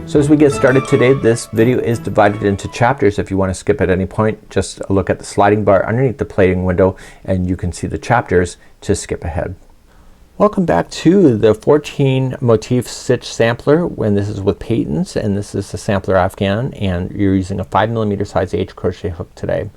So as we get started today, this video is divided into chapters. If you want to skip at any point, just look at the sliding bar underneath the plating window and you can see the chapters to skip ahead. Welcome back to the 14 motif stitch sampler when this is with Patons, and this is the Sampler Afghan, and you're using a 5mm size H crochet hook today.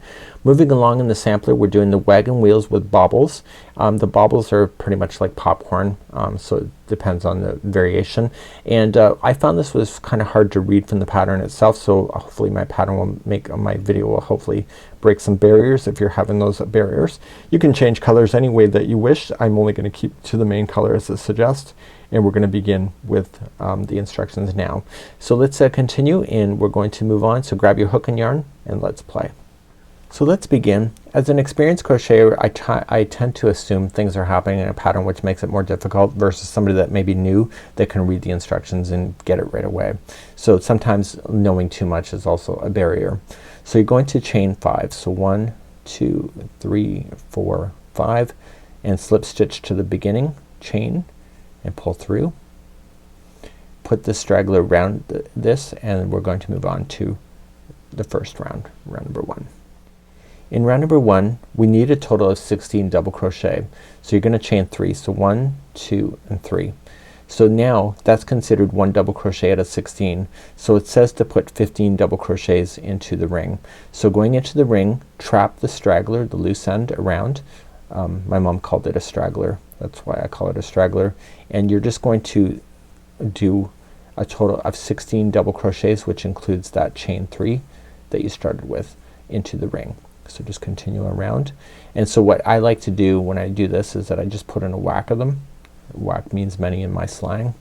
Moving along in the sampler, we're doing the wagon wheels with bobbles. The bobbles are pretty much like popcorn, so it depends on the variation, and I found this was kind of hard to read from the pattern itself, so hopefully my pattern will make my video will hopefully break some barriers if you're having those barriers. You can change colors any way that you wish. I'm only going to keep to the main color as it suggests, and we're going to begin with the instructions now. So let's continue, and we're going to move on. So grab your hook and yarn and let's play. So let's begin. As an experienced crocheter, I tend to assume things are happening in a pattern which makes it more difficult versus somebody that may be new that can read the instructions and get it right away. So sometimes knowing too much is also a barrier. So you're going to chain 5. So 1, 2, 3, 4, 5, and slip stitch to the beginning, chain and pull through. Put the straggler around this, and we're going to move on to the first round, round number 1. In round number 1 we need a total of 16 double crochet. So you're gonna chain 3. So 1, 2, and 3. So now that's considered 1 double crochet out of 16. So it says to put 15 double crochets into the ring. So going into the ring, trap the straggler, the loose end around. My mom called it a straggler. That's why I call it a straggler. And you're just going to do a total of 16 double crochets, which includes that chain 3 that you started with, into the ring. So just continue around. And so what I like to do when I do this is that I just put in a whack of them. Whack means many in my slang.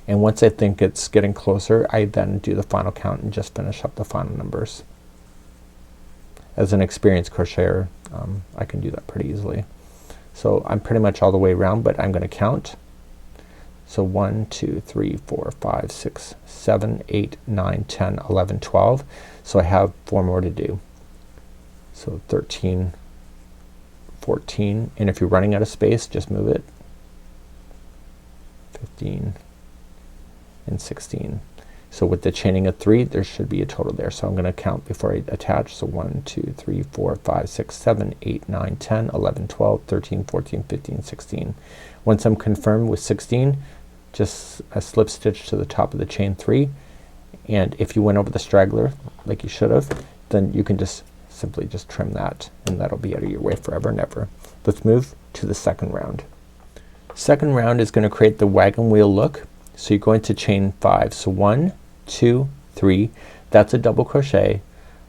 And once I think it's getting closer, I then do the final count and just finish up the final numbers. As an experienced crocheter, I can do that pretty easily. So I'm pretty much all the way around, but I'm gonna count. So 1, 2, 3, 4, 5, 6, 7, 8, 9, 10, 11, 12. So I have 4 more to do. So 13, 14, and if you're running out of space, just move it. 15 and 16. So with the chaining of 3, there should be a total there. So I'm gonna count before I attach. So 1, 2, 3, 4, 5, 6, 7, 8, 9, 10, 11, 12, 13, 14, 15, 16. Once I'm confirmed with 16, just a slip stitch to the top of the chain 3, and if you went over the straggler like you should have, then you can just simply just trim that, and that'll be out of your way forever and ever. Let's move to the second round. Second round is gonna create the wagon wheel look. So you're going to chain 5. So 1, 2, 3, that's a double crochet.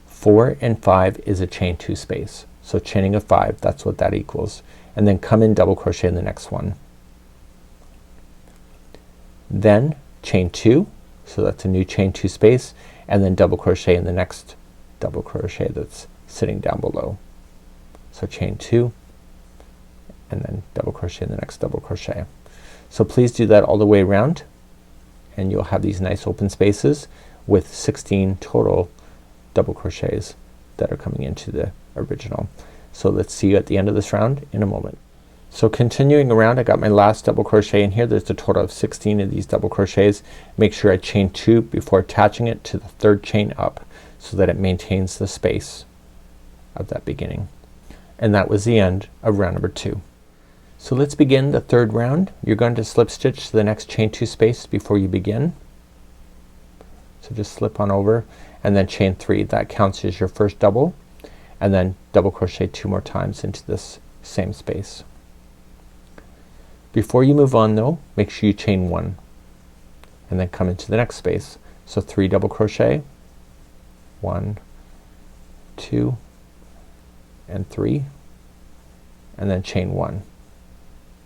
4 and 5 is a chain 2 space. So chaining of 5, that's what that equals. And then come in double crochet in the next one. Then chain 2, so that's a new chain 2 space, and then double crochet in the next double crochet that's sitting down below. So chain 2 and then double crochet in the next double crochet. So please do that all the way around, and you'll have these nice open spaces with 16 total double crochets that are coming into the original. So let's see you at the end of this round in a moment. So continuing around, I got my last double crochet in here. There's a total of 16 of these double crochets. Make sure I chain 2 before attaching it to the third chain up, so that it maintains the space of that beginning. And that was the end of round number 2. So let's begin the third round. You're going to slip stitch to the next chain 2 space before you begin. So just slip on over and then chain 3. That counts as your first double, and then double crochet 2 more times into this same space. Before you move on though, make sure you chain 1 and then come into the next space. So 3 double crochet, 1, 2, and 3, and then chain 1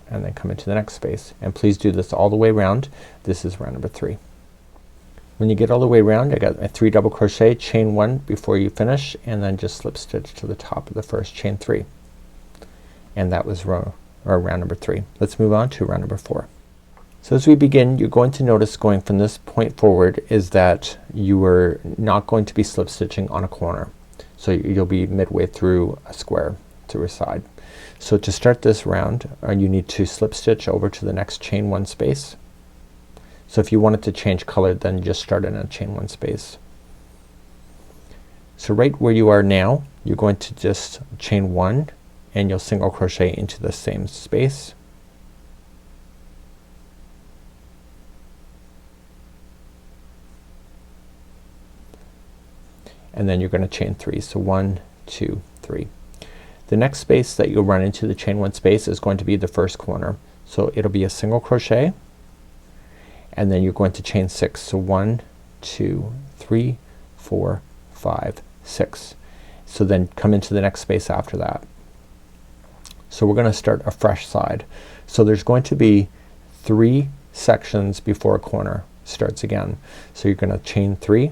and then come into the next space. And please do this all the way around. This is round number 3. When you get all the way around, I got my 3 double crochet, chain 1 before you finish, and then just slip stitch to the top of the first chain 3. And that was round number 3. Let's move on to round number 4. So as we begin, you're going to notice going from this point forward is that you are not going to be slip stitching on a corner. So you'll be midway through a square through a side. So to start this round, you need to slip stitch over to the next chain 1 space. So if you wanted to change color, then just start in a chain 1 space. So right where you are now, you're going to just chain 1 and you'll single crochet into the same space. And then you're going to chain 3. So 1, 2, 3. The next space that you'll run into the chain 1 space is going to be the first corner. So it'll be a single crochet and then you're going to chain 6. So 1, 2, 3, 4, 5, 6. So then come into the next space after that. So we're gonna start a fresh side. So there's going to be 3 sections before a corner starts again. So you're gonna chain 3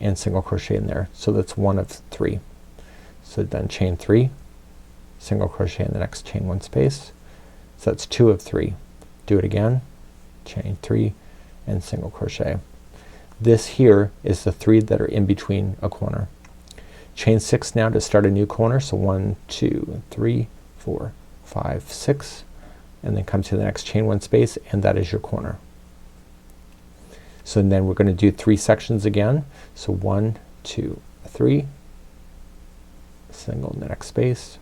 and single crochet in there. So that's 1 of 3. So then chain 3, single crochet in the next chain 1 space. So that's 2 of 3. Do it again, chain 3 and single crochet. This here is the 3 that are in between a corner. Chain 6 now to start a new corner. So 1, 2, 3, 4, 5, 6, and then come to the next chain 1 space and that is your corner. So then we're gonna do 3 sections again. So 1, 2, 3, single in the next space,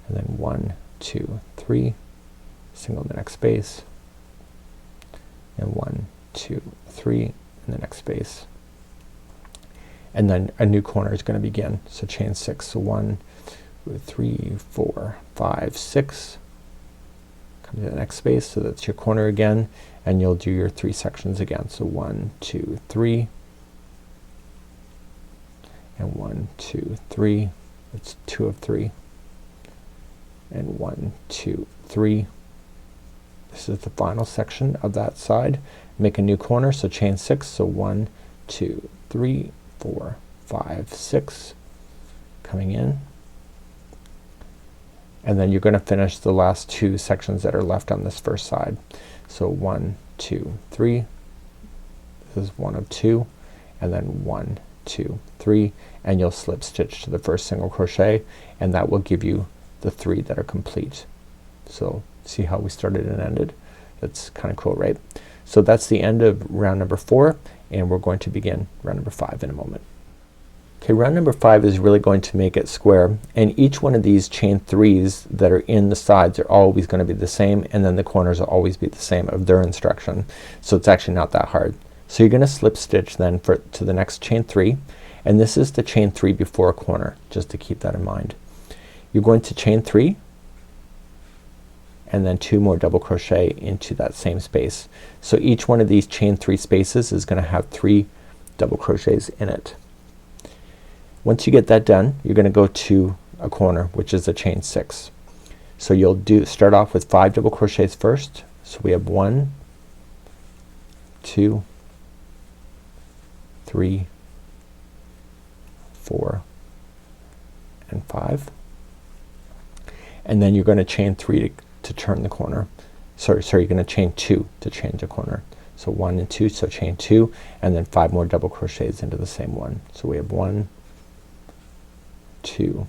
and then 1, 2, 3, single in the next space, and 1, 2, 3 in the next space. And then a new corner is going to begin. So chain 6. So 1, 2, 3, 4, 5, 6. Come to the next space. So that's your corner again, and you'll do your 3 sections again. So 1, 2, 3, and 1, 2, 3. That's 2 of 3, and 1, 2, 3. This is the final section of that side. Make a new corner. So chain 6. So 1, 2, 3, 4, 5, 6, coming in, and then you're going to finish the last 2 sections that are left on this first side. So 1, 2, 3, this is 1 of 2, and then 1, 2, 3, and you'll slip stitch to the first single crochet, and that will give you the 3 that are complete. So see how we started and ended? That's kind of cool, right? So that's the end of round number 4, and we're going to begin round number 5 in a moment. Okay, round number 5 is really going to make it square, and each one of these chain 3s that are in the sides are always going to be the same, and then the corners will always be the same of their instruction. So it's actually not that hard. So you're gonna slip stitch then to the next chain 3, and this is the chain 3 before a corner, just to keep that in mind. You're going to chain 3 and then 2 more double crochet into that same space. So each one of these chain 3 spaces is gonna have 3 double crochets in it. Once you get that done, you're gonna go to a corner, which is a chain 6. So you'll start off with 5 double crochets first. So we have 1, 2, 3, 4, and 5. And then you're gonna chain 3 to turn the corner. Sorry, you're gonna chain 2 to change a corner. So 1 and 2, so chain 2, and then 5 more double crochets into the same one. So we have 1, 2,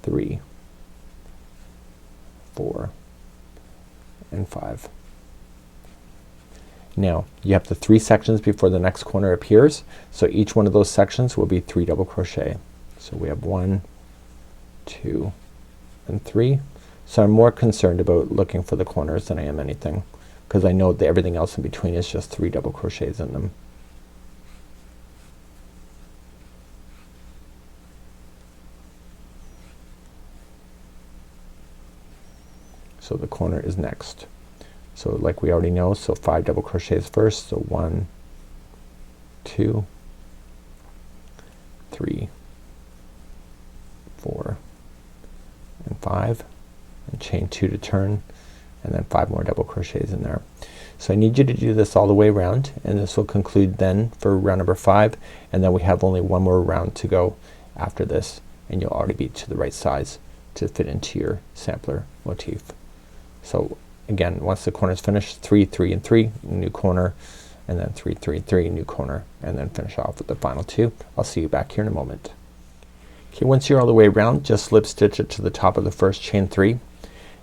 3, 4, and 5. Now you have the 3 sections before the next corner appears, so each one of those sections will be 3 double crochet. So we have 1, 2, and 3. So I'm more concerned about looking for the corners than I am anything, because I know that everything else in between is just 3 double crochets in them. So the corner is next. So like we already know, so 5 double crochets first. So 1, 2, 3, 4, and 5, and chain 2 to turn, and then 5 more double crochets in there. So I need you to do this all the way around, and this will conclude then for round number 5, and then we have only one more round to go after this, and you'll already be to the right size to fit into your sampler motif. So again, once the corner is finished, 3, 3, and 3, new corner, and then 3, 3, 3, new corner, and then finish off with the final 2. I'll see you back here in a moment. Okay, once you're all the way around, just slip stitch it to the top of the first chain 3.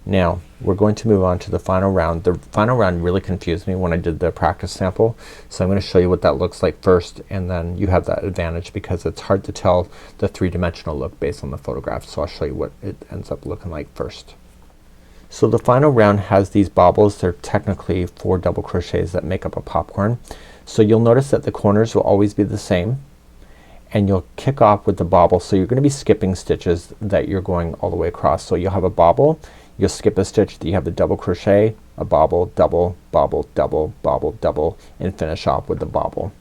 Now we're going to move on to the final round. The final round really confused me when I did the practice sample, so I'm gonna show you what that looks like first, and then you have that advantage because it's hard to tell the three-dimensional look based on the photograph. So I'll show you what it ends up looking like first. So the final round has these bobbles. They're technically 4 double crochets that make up a popcorn. So you'll notice that the corners will always be the same, and you'll kick off with the bobble. So you're gonna be skipping stitches that you're going all the way across. So you'll have a bobble, you'll skip a stitch, you have a double crochet, a bobble, double, bobble, double, bobble, double, and finish off with the bobble.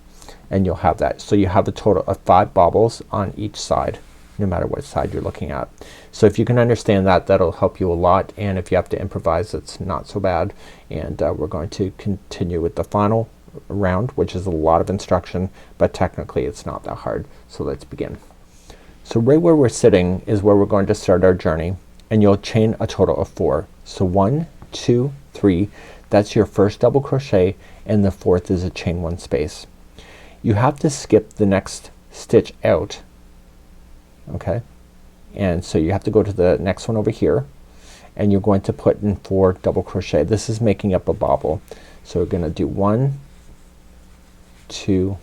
And you'll have that. So you have a total of 5 bobbles on each side, no matter what side you're looking at. So if you can understand that, that'll help you a lot, and if you have to improvise, it's not so bad. And we're going to continue with the final round, which is a lot of instruction, but technically it's not that hard. So let's begin. So right where we're sitting is where we're going to start our journey, and you'll chain a total of 4. So 1, 2, 3, that's your first double crochet, and the 4th is a chain 1 space. You have to skip the next stitch out, okay, and so you have to go to the next one over here, and you're going to put in 4 double crochet. This is making up a bobble. So we're gonna do 1, 2,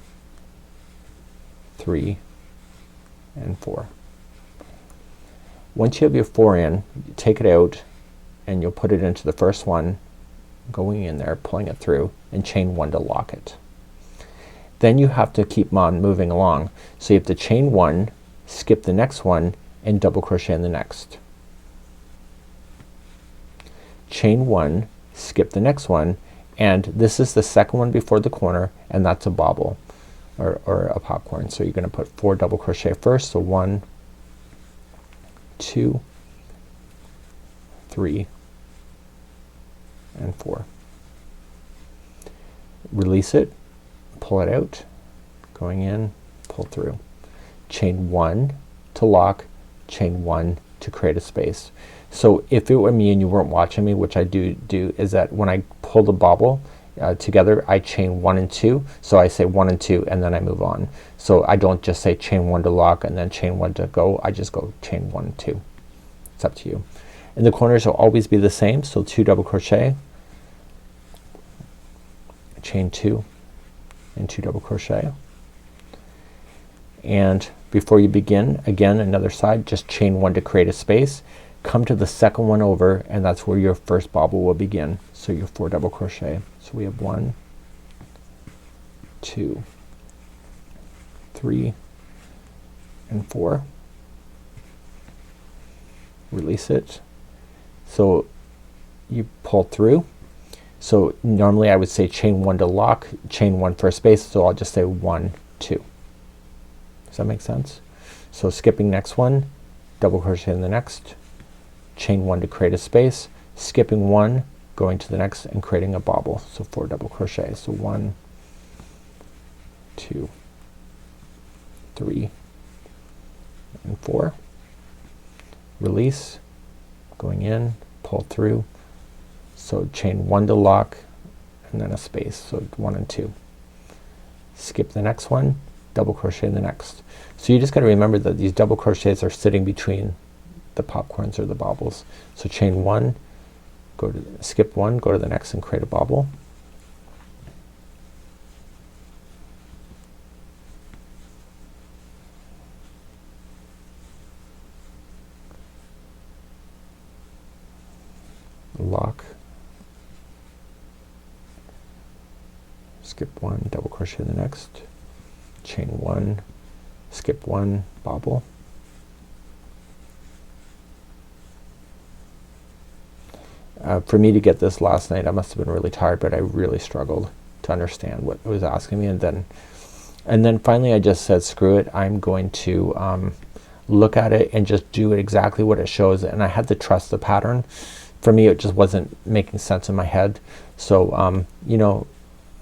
3, and 4. Once you have your 4 in, you take it out and you'll put it into the first one, going in there, pulling it through, and chain 1 to lock it. Then you have to keep on moving along. So you have to chain 1, skip the next one, and double crochet in the next. Chain 1, skip the next one, and this is the second one before the corner, and that's a bobble or a popcorn. So you're gonna put 4 double crochet first. So 1, 2, 3, and 4. Release it, pull it out, going in, pull through, chain 1 to lock, chain 1 to create a space. So if it were me and you weren't watching me, which I do is that when I pull the bobble together, I chain 1 and 2. So I say 1 and 2 and then I move on. So I don't just say chain 1 to lock and then chain 1 to go. I just go chain 1 and 2. It's up to you. And the corners will always be the same. So 2 double crochet, chain 2, and 2 double crochet. And before you begin, again another side, just chain 1 to create a space. Come to the second one over, and that's where your first bobble will begin. So your 4 double crochet. So we have 1, 2, 3, and 4. Release it. So you pull through. So normally I would say chain 1 to lock, chain 1 for a space, so I'll just say 1, 2. Does that make sense? So skipping next one, double crochet in the next, chain 1 to create a space, skipping 1, going to the next and creating a bobble. So 4 double crochet. So 1, 2, 3, and 4. Release, going in, pull through. So chain 1 to lock and then a space. So 1 and 2. Skip the next one, double crochet in the next. So you just gotta remember that these double crochets are sitting between the popcorns or the bobbles. So chain 1, go to skip 1, go to the next and create a bobble. Lock, skip 1, double crochet in the next, chain 1, skip 1, bobble. For me to get this last night, I must have been really tired, but I really struggled to understand what it was asking me, and then finally I just said screw it, I'm going to look at it and just do it exactly what it shows, and I had to trust the pattern. For me it just wasn't making sense in my head. So you know,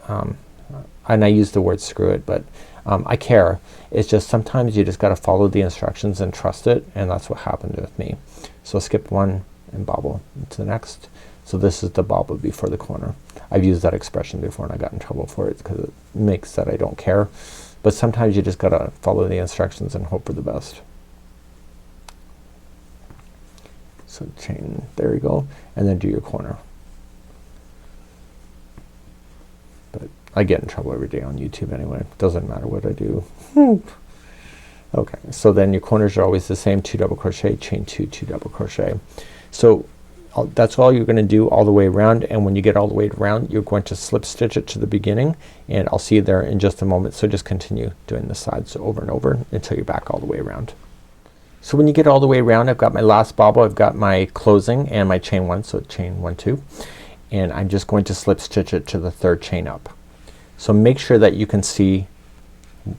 and I use the word screw it, but I care. It's just sometimes you just gotta follow the instructions and trust it, and that's what happened with me. So skip 1 and bobble into the next. So this is the bobble before the corner. I've used that expression before and I got in trouble for it because it makes that I don't care, but sometimes you just gotta follow the instructions and hope for the best. So chain, there you go, and then do your corner. But I get in trouble every day on YouTube anyway. Doesn't matter what I do. Okay, so then your corners are always the same. 2 double crochet, chain 2, 2 double crochet. So that's all you're gonna do all the way around, and when you get all the way around you're going to slip stitch it to the beginning, and I'll see you there in just a moment. So just continue doing the sides over and over until you're back all the way around. So when you get all the way around, I've got my last bobble, I've got my closing and my chain 1, so chain 1, 2, and I'm just going to slip stitch it to the 3rd chain up. So make sure that you can see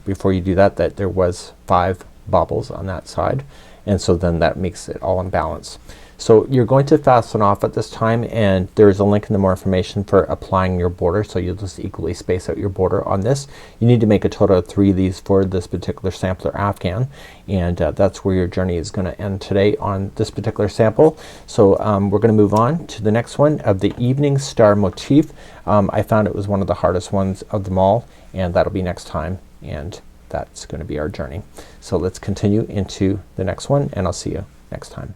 before you do that that there was 5 bobbles on that side, and so then that makes it all in balance. So you're going to fasten off at this time, and there's a link in the more information for applying your border. So you'll just equally space out your border on this. You need to make a total of 3 of these for this particular sampler Afghan, and that's where your journey is gonna end today on this particular sample. So we're gonna move on to the next one of the Evening Star motif. I found it was one of the hardest ones of them all, and that'll be next time, and that's gonna be our journey. So let's continue into the next one, and I'll see you next time.